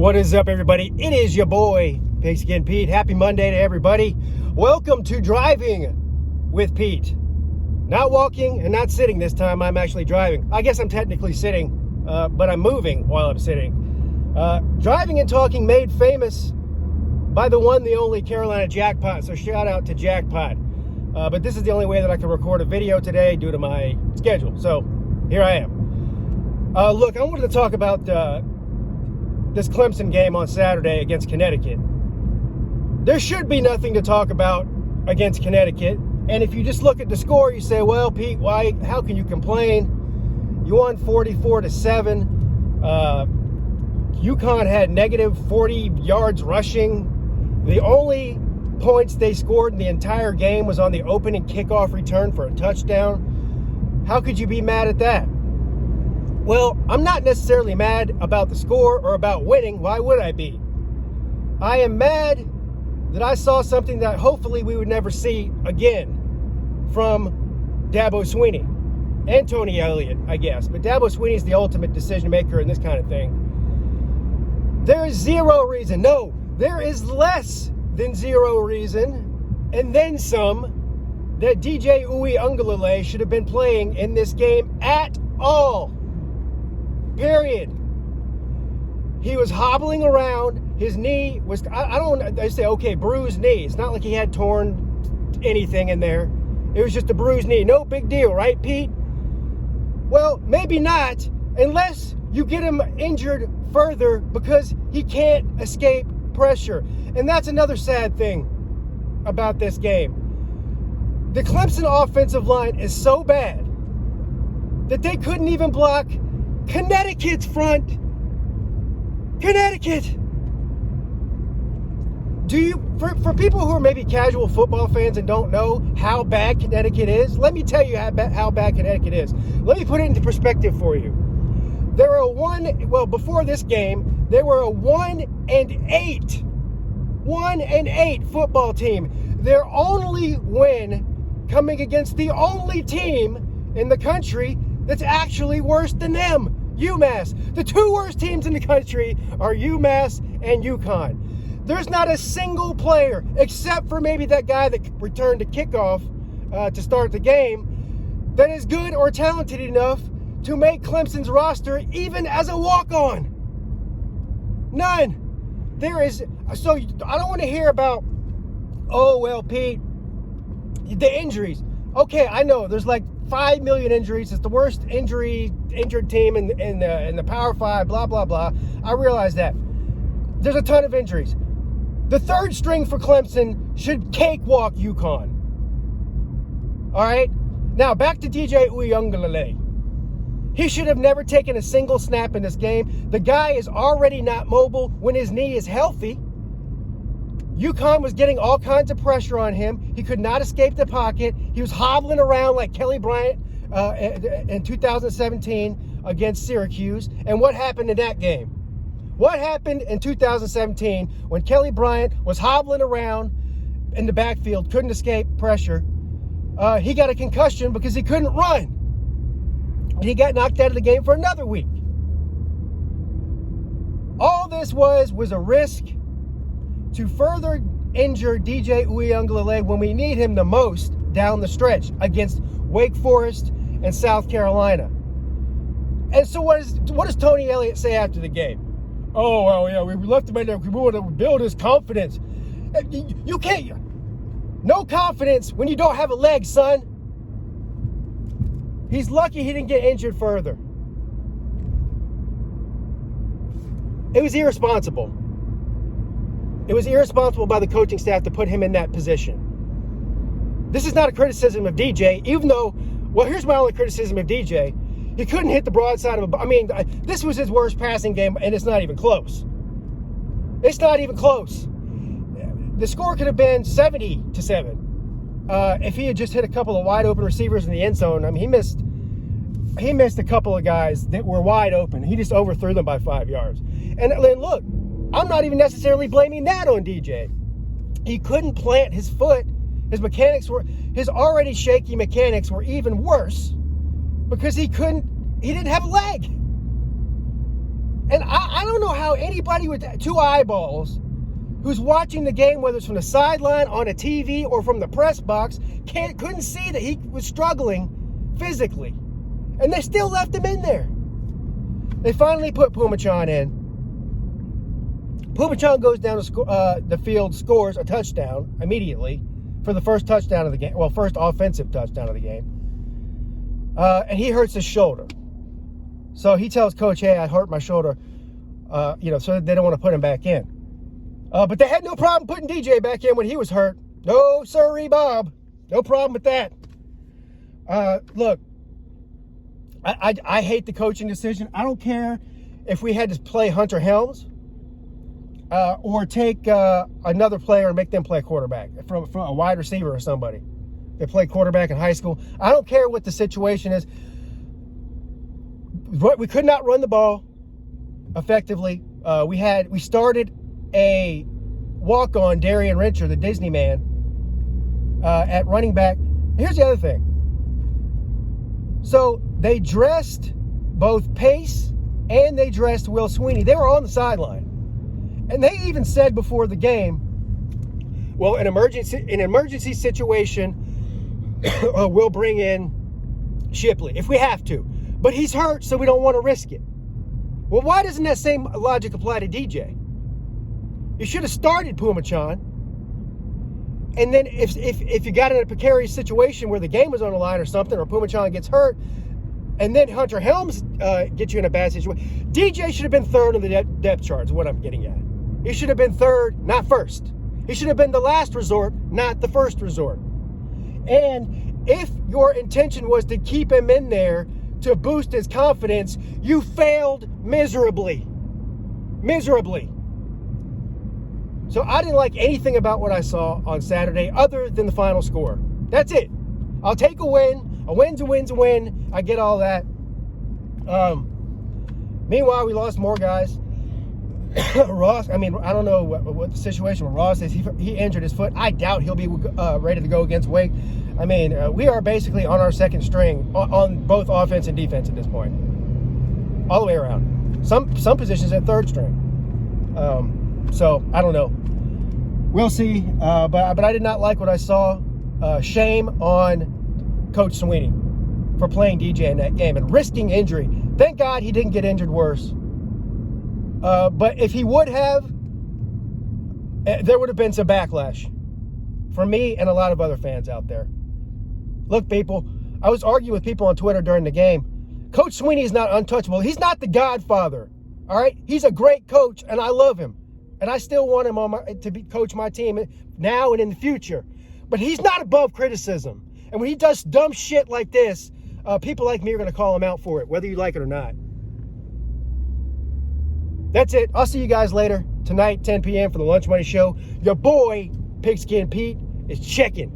What is up, everybody? It is your boy, Pigskin Pete. Happy Monday to everybody. Welcome to Driving with Pete. Not walking and not sitting this time. I'm actually driving. I guess I'm technically sitting, but I'm moving while I'm sitting. Driving and talking made famous by the one, the only Carolina Jackpot. So shout out to Jackpot. But this is the only way that I can record a video today due to my schedule. So here I am. Look, I wanted to talk about this Clemson game on Saturday against Connecticut. There should be nothing to talk about against Connecticut. And if you just look at the score, you say, well, Pete, how can you complain? You won 44-7. UConn had negative 40 yards rushing. The only points they scored in the entire game was on the opening kickoff return for a touchdown. How could you be mad at that? Well, I'm not necessarily mad about the score or about winning. Why would I be? I am mad that I saw something that hopefully we would never see again from Dabo Swinney and Tony Elliott, I guess. But Dabo Swinney is the ultimate decision maker in this kind of thing. There is zero reason. No, there is less than zero reason, and then some, that DJ Uiagalelei should have been playing in this game at all. Period. He was hobbling around. His knee was, I say, okay, bruised knee. It's not like he had torn anything in there. It was just a bruised knee. No big deal, right, Pete? Well, maybe not, unless you get him injured further because he can't escape pressure. And that's another sad thing about this game. The Clemson offensive line is so bad that they couldn't even block Connecticut's front. Connecticut. For people who are maybe casual football fans and don't know how bad Connecticut is, let me tell you how bad Connecticut is. Let me put it into perspective for you. Before this game, they were a 1-8 football team. Their only win coming against the only team in the country that's actually worse than them, UMass. The two worst teams in the country are UMass and UConn. There's not a single player, except for maybe that guy that returned to kickoff to start the game, that is good or talented enough to make Clemson's roster even as a walk-on. None. So I don't want to hear about, oh, well, Pete, the injuries. Okay, I know there's like 5 million injuries. It's the worst injured team in the Power 5, blah, blah, blah. I realize that. There's a ton of injuries. The third string for Clemson should cakewalk UConn. All right? Now, back to DJ Uiagalelei. He should have never taken a single snap in this game. The guy is already not mobile when his knee is healthy. UConn was getting all kinds of pressure on him. He could not escape the pocket. He was hobbling around like Kelly Bryant in 2017 against Syracuse. And what happened in that game? What happened in 2017 when Kelly Bryant was hobbling around in the backfield, couldn't escape pressure? He got a concussion because he couldn't run. And he got knocked out of the game for another week. All this was a risk to further injure DJ Uiagalelei when we need him the most down the stretch against Wake Forest and South Carolina. And so what does Tony Elliott say after the game? Oh, well, yeah, we left him in there. We wanted to build his confidence. You can't. No confidence when you don't have a leg, son. He's lucky he didn't get injured further. It was irresponsible. It was irresponsible by the coaching staff to put him in that position. This is not a criticism of DJ, even though, well, here's my only criticism of DJ. He couldn't hit the broadside of this was his worst passing game, and it's not even close. It's not even close. The score could have been 70-7 if he had just hit a couple of wide open receivers in the end zone. He missed a couple of guys that were wide open. He just overthrew them by 5 yards. And look, I'm not even necessarily blaming that on DJ. He couldn't plant his foot. His already shaky mechanics were even worse because he didn't have a leg. And I don't know how anybody with 2 eyeballs who's watching the game, whether it's from the sideline, on a TV, or from the press box, couldn't see that he was struggling physically. And they still left him in there. They finally put Pumachan in. Pumachan goes down the field, scores a touchdown immediately for the first touchdown of the game. Well, first offensive touchdown of the game. And he hurts his shoulder. So he tells Coach, hey, I hurt my shoulder, so they don't want to put him back in. But they had no problem putting DJ back in when he was hurt. No, sirree, Bob. No problem with that. Look, I hate the coaching decision. I don't care if we had to play Hunter Helms or take another player and make them play quarterback from a wide receiver or somebody. They play quarterback in high school. I don't care what the situation is. We could not run the ball effectively. We started a walk-on, Darian Rencher, the Disney man, at running back. Here's the other thing. So they dressed both Pace and they dressed Will Sweeney. They were on the sideline. And they even said before the game, well, an emergency situation, we'll bring in Shipley if we have to. But he's hurt, so we don't want to risk it. Well, why doesn't that same logic apply to DJ? You should have started Pumachan. And then if you got in a precarious situation where the game was on the line or something, or Pumachan gets hurt, and then Hunter Helms gets you in a bad situation, DJ should have been third on the depth chart is what I'm getting at. He should have been third, not first. He should have been the last resort, not the first resort. And if your intention was to keep him in there to boost his confidence, you failed miserably. Miserably. So I didn't like anything about what I saw on Saturday other than the final score. That's it. I'll take a win. A win's a win's a win. I get all that. Meanwhile, we lost more guys. Ross, I don't know what the situation with Ross is. He injured his foot. I doubt he'll be ready to go against Wake. We are basically on our second string on both offense and defense at this point. All the way around. Some positions at third string. So, I don't know. We'll see. But I did not like what I saw. Shame on Coach Sweeney for playing DJ in that game and risking injury. Thank God he didn't get injured worse. But if he would have, there would have been some backlash from me and a lot of other fans out there. Look, people, I was arguing with people on Twitter during the game. Coach Sweeney is not untouchable. He's not the Godfather, all right? He's a great coach, and I love him. And I still want him to coach my team now and in the future. But he's not above criticism. And when he does dumb shit like this, people like me are going to call him out for it, whether you like it or not. That's it. I'll see you guys later tonight, 10 p.m. for the Lunch Money Show. Your boy, Pigskin Pete, is checking.